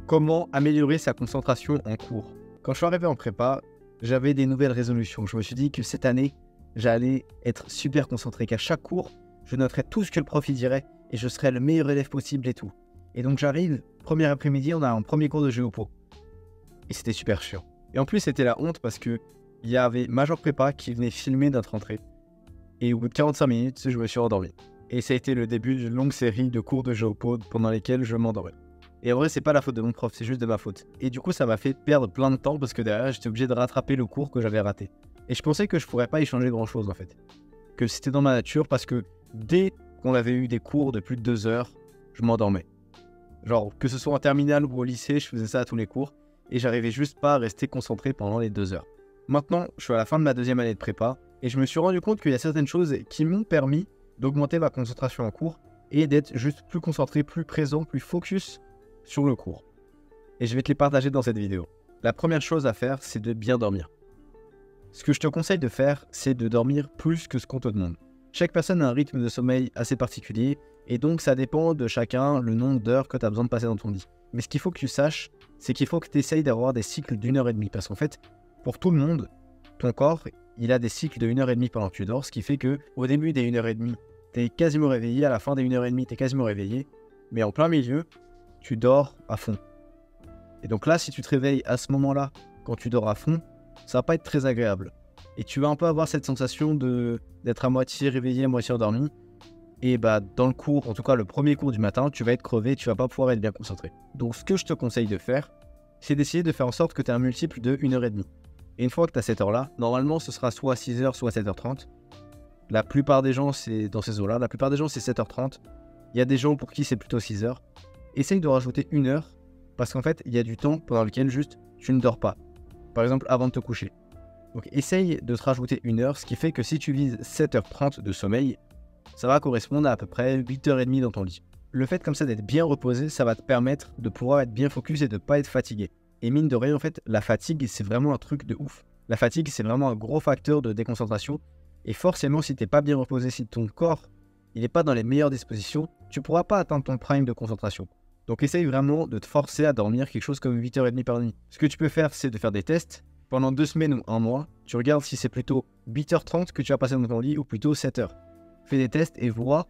Comment améliorer sa concentration en cours? Quand je suis arrivé en prépa, j'avais des nouvelles résolutions. Je me suis dit que cette année, j'allais être super concentré, qu'à chaque cours, je noterais tout ce que le prof y dirait et je serais le meilleur élève possible et tout. Et donc j'arrive, premier après-midi, on a un premier cours de géopo. Et c'était super chiant. Et en plus, c'était la honte parce que il y avait Major Prépa qui venait filmer notre entrée. Et au bout de 45 minutes, je me suis endormi. Et ça a été le début d'une longue série de cours de géopo pendant lesquels je m'endormais. Et en vrai, c'est pas la faute de mon prof, c'est juste de ma faute. Et du coup, ça m'a fait perdre plein de temps parce que derrière, j'étais obligé de rattraper le cours que j'avais raté. Et je pensais que je pourrais pas y changer grand chose en fait. Que c'était dans ma nature parce que dès qu'on avait eu des cours de plus de 2 heures, je m'endormais. Genre, que ce soit en terminale ou au lycée, je faisais ça à tous les cours. Et j'arrivais juste pas à rester concentré pendant les 2 heures. Maintenant, je suis à la fin de ma deuxième année de prépa et je me suis rendu compte qu'il y a certaines choses qui m'ont permis d'augmenter ma concentration en cours et d'être juste plus concentré, plus présent, plus focus sur le cours. Et je vais te les partager dans cette vidéo. La première chose à faire, c'est de bien dormir. Ce que je te conseille de faire, c'est de dormir plus que ce qu'on te demande. Chaque personne a un rythme de sommeil assez particulier et donc ça dépend de chacun le nombre d'heures que tu as besoin de passer dans ton lit. Mais ce qu'il faut que tu saches, c'est qu'il faut que tu essayes d'avoir des cycles d'1 h 30 parce qu'en fait, pour tout le monde, ton corps, il a des cycles de 1 h 30 pendant que tu dors, ce qui fait que au début des 1 h 30, tu es quasiment réveillé, à la fin des 1 h 30, tu es quasiment réveillé, mais en plein milieu, tu dors à fond. Et donc là, si tu te réveilles à ce moment-là, quand tu dors à fond, ça va pas être très agréable. Et tu vas un peu avoir cette sensation d'être à moitié réveillé, à moitié endormi. Et bah dans le cours, en tout cas le premier cours du matin, tu vas être crevé, tu vas pas pouvoir être bien concentré. Donc ce que je te conseille de faire, c'est d'essayer de faire en sorte que tu aies un multiple de 1 h 30. Et une fois que tu as cette heure-là, normalement ce sera soit 6h, soit 7h30. La plupart des gens, c'est dans ces eaux-là. La plupart des gens, c'est 7h30. Il y a des gens pour qui c'est plutôt 6h. Essaye de rajouter 1 heure, parce qu'en fait, il y a du temps pendant lequel juste tu ne dors pas. Par exemple, avant de te coucher. Donc essaye de te rajouter 1 heure, ce qui fait que si tu vises 7h30 de sommeil, ça va correspondre à peu près 8h30 dans ton lit. Le fait comme ça d'être bien reposé, ça va te permettre de pouvoir être bien focus et de ne pas être fatigué. Et mine de rien, en fait, la fatigue, c'est vraiment un truc de ouf. La fatigue, c'est vraiment un gros facteur de déconcentration. Et forcément, si tu n'es pas bien reposé, si ton corps il n'est pas dans les meilleures dispositions, tu ne pourras pas atteindre ton prime de concentration. Donc essaye vraiment de te forcer à dormir quelque chose comme 8h30 par nuit. Ce que tu peux faire, c'est de faire des tests. Pendant 2 semaines ou 1 mois, tu regardes si c'est plutôt 8h30 que tu vas passer dans ton lit ou plutôt 7h. Fais des tests et vois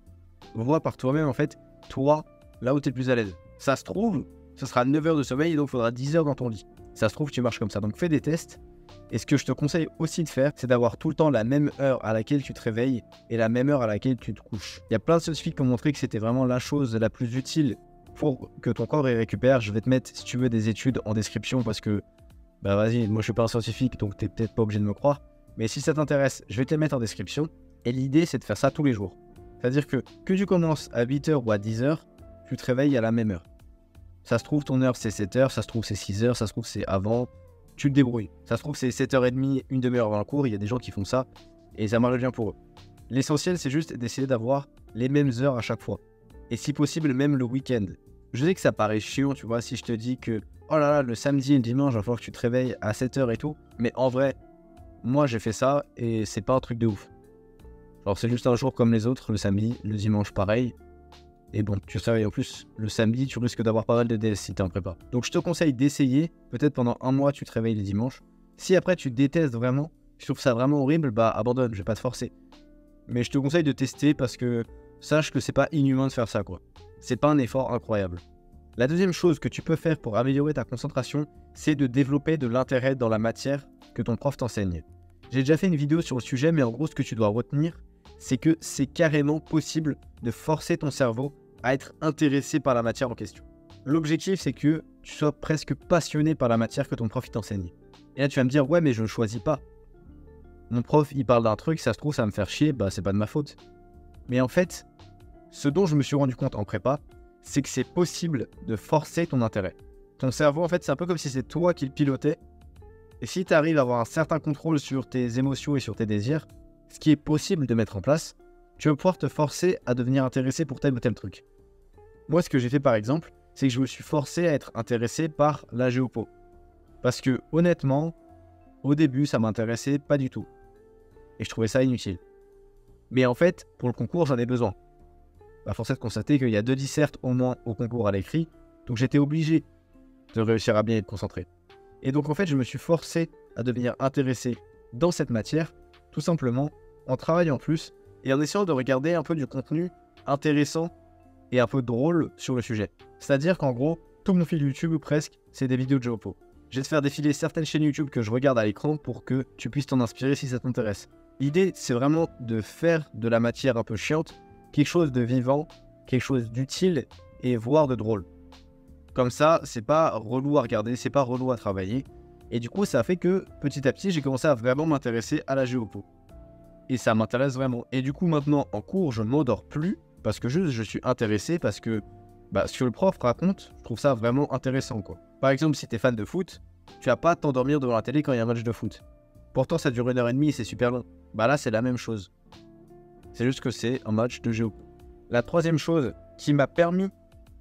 par toi-même en fait, toi, là où tu es le plus à l'aise. Ça se trouve, ce sera 9 heures de sommeil et donc il faudra 10 heures dans ton lit. Ça se trouve, tu marches comme ça. Donc fais des tests. Et ce que je te conseille aussi de faire, c'est d'avoir tout le temps la même heure à laquelle tu te réveilles et la même heure à laquelle tu te couches. Il y a plein de scientifiques qui ont montré que c'était vraiment la chose la plus utile pour que ton corps y récupère. Je vais te mettre, si tu veux, des études en description parce que, bah vas-y, moi je suis pas un scientifique donc t'es peut-être pas obligé de me croire. Mais si ça t'intéresse, je vais te les mettre en description. Et l'idée, c'est de faire ça tous les jours. C'est-à-dire que tu commences à 8h ou à 10h, tu te réveilles à la même heure. Ça se trouve, ton heure c'est 7h, ça se trouve c'est 6h, ça se trouve c'est avant. Tu te débrouilles. Ça se trouve c'est 7h30, une demi-heure avant le cours, il y a des gens qui font ça et ça marche bien pour eux. L'essentiel, c'est juste d'essayer d'avoir les mêmes heures à chaque fois. Et si possible, même le week-end. Je sais que ça paraît chiant, tu vois, si je te dis que oh là là, le samedi et le dimanche, il va falloir que tu te réveilles à 7h et tout. Mais en vrai, moi j'ai fait ça et c'est pas un truc de ouf. Alors c'est juste un jour comme les autres, le samedi, le dimanche pareil. Et bon, tu sais, en plus, le samedi, tu risques d'avoir pas mal de DS si t'es en prépa. Donc je te conseille d'essayer, peut-être pendant 1 mois, tu te réveilles le dimanche. Si après tu détestes vraiment, tu trouves ça vraiment horrible, bah abandonne, je vais pas te forcer. Mais je te conseille de tester parce que sache que c'est pas inhumain de faire ça, quoi. C'est pas un effort incroyable. La deuxième chose que tu peux faire pour améliorer ta concentration, c'est de développer de l'intérêt dans la matière que ton prof t'enseigne. J'ai déjà fait une vidéo sur le sujet, mais en gros, ce que tu dois retenir, c'est que c'est carrément possible de forcer ton cerveau à être intéressé par la matière en question. L'objectif, c'est que tu sois presque passionné par la matière que ton prof t'enseigne. Et là, tu vas me dire, ouais, mais je ne choisis pas. Mon prof, il parle d'un truc, ça se trouve, ça va me faire chier, bah c'est pas de ma faute. Mais en fait, ce dont je me suis rendu compte en prépa, c'est que c'est possible de forcer ton intérêt. Ton cerveau, en fait, c'est un peu comme si c'est toi qui le pilotais. Et si tu arrives à avoir un certain contrôle sur tes émotions et sur tes désirs, ce qui est possible de mettre en place, tu vas pouvoir te forcer à devenir intéressé pour tel ou tel truc. Moi, ce que j'ai fait par exemple, c'est que je me suis forcé à être intéressé par la géopo. Parce que honnêtement, au début, ça m'intéressait pas du tout. Et je trouvais ça inutile. Mais en fait, pour le concours, j'en ai besoin. Force est de constater qu'il y a 2 dissertes au moins au concours à l'écrit, donc j'étais obligé de réussir à bien être concentré. Et donc en fait, je me suis forcé à devenir intéressé dans cette matière, tout simplement en travaillant plus et en essayant de regarder un peu du contenu intéressant et un peu drôle sur le sujet. C'est-à-dire qu'en gros, tout mon fil YouTube ou presque, c'est des vidéos de Géopo. Je vais te faire défiler certaines chaînes YouTube que je regarde à l'écran pour que tu puisses t'en inspirer si ça t'intéresse. L'idée, c'est vraiment de faire de la matière un peu chiante quelque chose de vivant, quelque chose d'utile et voire de drôle. Comme ça, c'est pas relou à regarder, c'est pas relou à travailler. Et du coup, ça a fait que petit à petit, j'ai commencé à vraiment m'intéresser à la Géopo. Et ça m'intéresse vraiment. Et du coup, maintenant, en cours, je ne m'endors plus parce que juste je suis intéressé, parce que ce que le prof raconte, je trouve ça vraiment intéressant, quoi. Par exemple, si tu es fan de foot, tu vas pas t'endormir devant la télé quand il y a un match de foot. Pourtant, ça dure 1h30 et c'est super long. Là, c'est la même chose. C'est juste que c'est un match de Géopo. La troisième chose qui m'a permis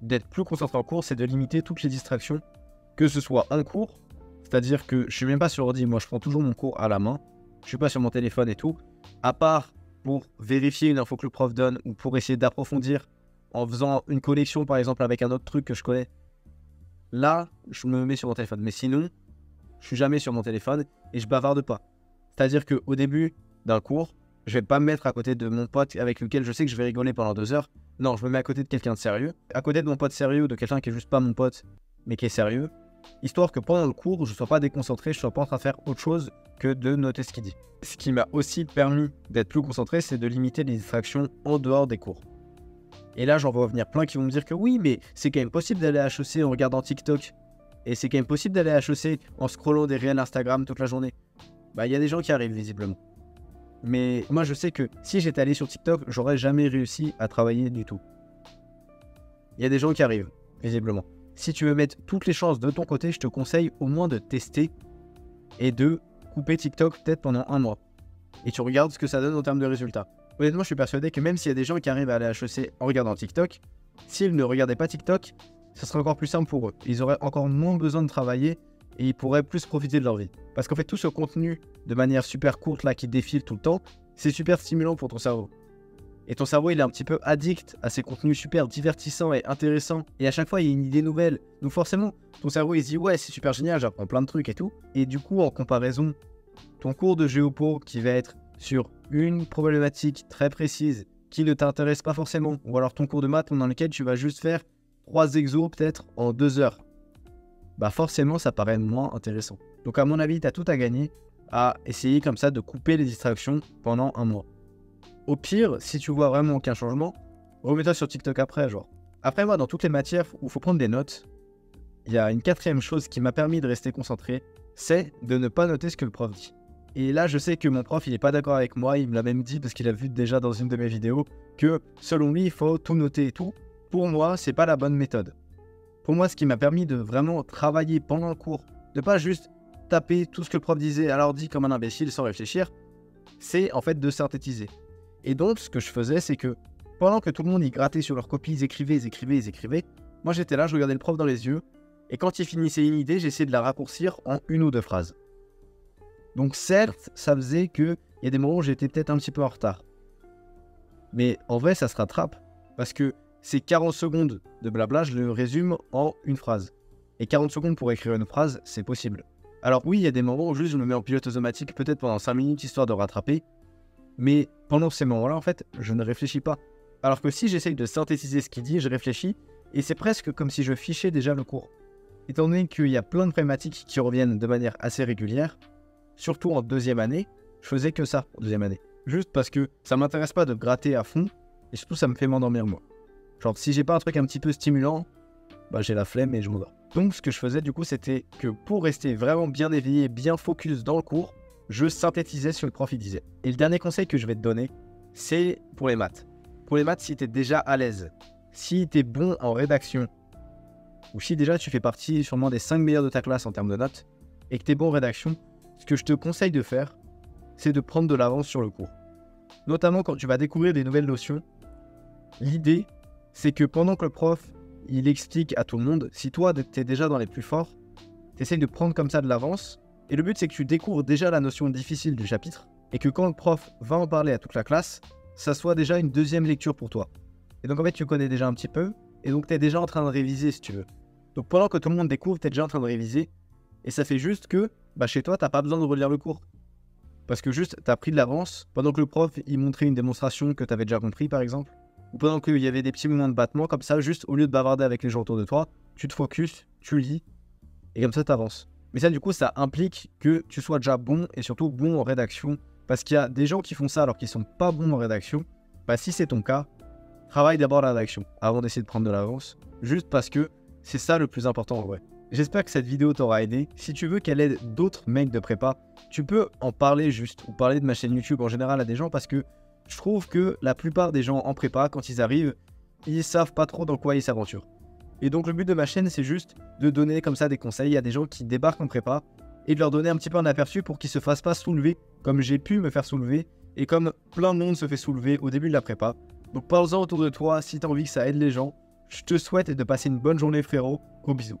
d'être plus concentré en cours, c'est de limiter toutes les distractions, que ce soit en cours, c'est-à-dire que je suis même pas sur ordi, moi je prends toujours mon cours à la main, je suis pas sur mon téléphone et tout, à part pour vérifier une info que le prof donne ou pour essayer d'approfondir en faisant une connexion par exemple avec un autre truc que je connais. Là, je me mets sur mon téléphone, mais sinon, je suis jamais sur mon téléphone et je bavarde pas. C'est-à-dire qu'au début d'un cours, je vais pas me mettre à côté de mon pote avec lequel je sais que je vais rigoler pendant 2 heures. Non, je me mets à côté de quelqu'un de sérieux. À côté de mon pote sérieux ou de quelqu'un qui est juste pas mon pote, mais qui est sérieux. Histoire que pendant le cours, je sois pas déconcentré, je sois pas en train de faire autre chose que de noter ce qu'il dit. Ce qui m'a aussi permis d'être plus concentré, c'est de limiter les distractions en dehors des cours. Et là, j'en vois venir plein qui vont me dire que oui, mais c'est quand même possible d'aller à HEC en regardant TikTok. Et c'est quand même possible d'aller à HEC en scrollant des réels Instagram toute la journée. Il y a des gens qui arrivent visiblement. Mais moi, je sais que si j'étais allé sur TikTok, j'aurais jamais réussi à travailler du tout. Il y a des gens qui arrivent, visiblement. Si tu veux mettre toutes les chances de ton côté, je te conseille au moins de tester et de couper TikTok peut-être pendant 1 mois. Et tu regardes ce que ça donne en termes de résultats. Honnêtement, je suis persuadé que même s'il y a des gens qui arrivent à aller à HEC en regardant TikTok, s'ils ne regardaient pas TikTok, ce serait encore plus simple pour eux. Ils auraient encore moins besoin de travailler et ils pourraient plus profiter de leur vie. Parce qu'en fait, tout ce contenu de manière super courte là qui défile tout le temps, c'est super stimulant pour ton cerveau. Et ton cerveau, il est un petit peu addict à ces contenus super divertissants et intéressants. Et à chaque fois, il y a une idée nouvelle. Donc forcément, ton cerveau, il se dit « Ouais, c'est super génial, j'apprends plein de trucs et tout. » Et du coup, en comparaison, ton cours de Géopo qui va être sur une problématique très précise qui ne t'intéresse pas forcément, ou alors ton cours de maths dans lequel tu vas juste faire 3 exos peut-être en 2 heures, forcément, ça paraît moins intéressant. Donc à mon avis, tu as tout à gagner à essayer comme ça de couper les distractions pendant 1 mois. Au pire, si tu vois vraiment aucun changement, remets-toi sur TikTok après, genre. Après, moi, dans toutes les matières où il faut prendre des notes, il y a une 4e chose qui m'a permis de rester concentré, c'est de ne pas noter ce que le prof dit. Et là, je sais que mon prof, il n'est pas d'accord avec moi, il me l'a même dit parce qu'il a vu déjà dans une de mes vidéos que, selon lui, il faut tout noter et tout. Pour moi, c'est pas la bonne méthode. Pour moi, ce qui m'a permis de vraiment travailler pendant le cours, de pas juste taper tout ce que le prof disait à l'ordi comme un imbécile sans réfléchir, c'est en fait de synthétiser. Et donc, ce que je faisais, c'est que pendant que tout le monde y grattait sur leurs copies, ils écrivaient, moi j'étais là, je regardais le prof dans les yeux, et quand il finissait une idée, j'essayais de la raccourcir en 1 ou 2 phrases. Donc certes, ça faisait qu'il y a des moments où j'étais peut-être un petit peu en retard. Mais en vrai, ça se rattrape, parce que ces 40 secondes de blabla, je le résume en 1 phrase. Et 40 secondes pour écrire une phrase, c'est possible. Alors oui, il y a des moments où juste je me mets en pilote automatique, peut-être pendant 5 minutes, histoire de rattraper. Mais pendant ces moments-là, en fait, je ne réfléchis pas. Alors que si j'essaye de synthétiser ce qu'il dit, je réfléchis, et c'est presque comme si je fichais déjà le cours. Étant donné qu'il y a plein de problématiques qui reviennent de manière assez régulière, surtout en 2e année, je faisais que ça en 2e année. Juste parce que ça m'intéresse pas de gratter à fond, et surtout ça me fait m'endormir moi. Genre si j'ai pas un truc un petit peu stimulant, j'ai la flemme et je m'endors. Donc ce que je faisais du coup, c'était que pour rester vraiment bien éveillé, bien focus dans le cours, je synthétisais ce que le prof il disait. Et le dernier conseil que je vais te donner, c'est pour les maths. Pour les maths, si tu es déjà à l'aise, si tu es bon en rédaction, ou si déjà tu fais partie sûrement des 5 meilleurs de ta classe en termes de notes, et que tu es bon en rédaction, ce que je te conseille de faire, c'est de prendre de l'avance sur le cours. Notamment quand tu vas découvrir des nouvelles notions, l'idée, c'est que pendant que le prof, il explique à tout le monde, si toi, tu es déjà dans les plus forts, tu essayes de prendre comme ça de l'avance, et le but, c'est que tu découvres déjà la notion difficile du chapitre, et que quand le prof va en parler à toute la classe, ça soit déjà une 2e lecture pour toi. Et donc en fait, tu connais déjà un petit peu, et donc tu es déjà en train de réviser si tu veux. Donc pendant que tout le monde découvre, tu es déjà en train de réviser. Et ça fait juste que chez toi, tu n'as pas besoin de relire le cours. Parce que juste, tu as pris de l'avance. Pendant que le prof, il montrait une démonstration que tu avais déjà compris, par exemple. Ou pendant qu'il y avait des petits moments de battement, comme ça, juste au lieu de bavarder avec les gens autour de toi, tu te focuses, tu lis. Et comme ça, tu avances. Mais ça, du coup, ça implique que tu sois déjà bon et surtout bon en rédaction. Parce qu'il y a des gens qui font ça alors qu'ils sont pas bons en rédaction. Si c'est ton cas, travaille d'abord la rédaction avant d'essayer de prendre de l'avance. Juste parce que c'est ça le plus important en vrai. J'espère que cette vidéo t'aura aidé. Si tu veux qu'elle aide d'autres mecs de prépa, tu peux en parler juste ou parler de ma chaîne YouTube en général à des gens parce que je trouve que la plupart des gens en prépa, quand ils arrivent, ils savent pas trop dans quoi ils s'aventurent. Et donc le but de ma chaîne, c'est juste de donner comme ça des conseils à des gens qui débarquent en prépa et de leur donner un petit peu un aperçu pour qu'ils se fassent pas soulever comme j'ai pu me faire soulever et comme plein de monde se fait soulever au début de la prépa. Donc parle-en autour de toi si tu as envie que ça aide les gens. Je te souhaite de passer une bonne journée frérot. Gros bisous.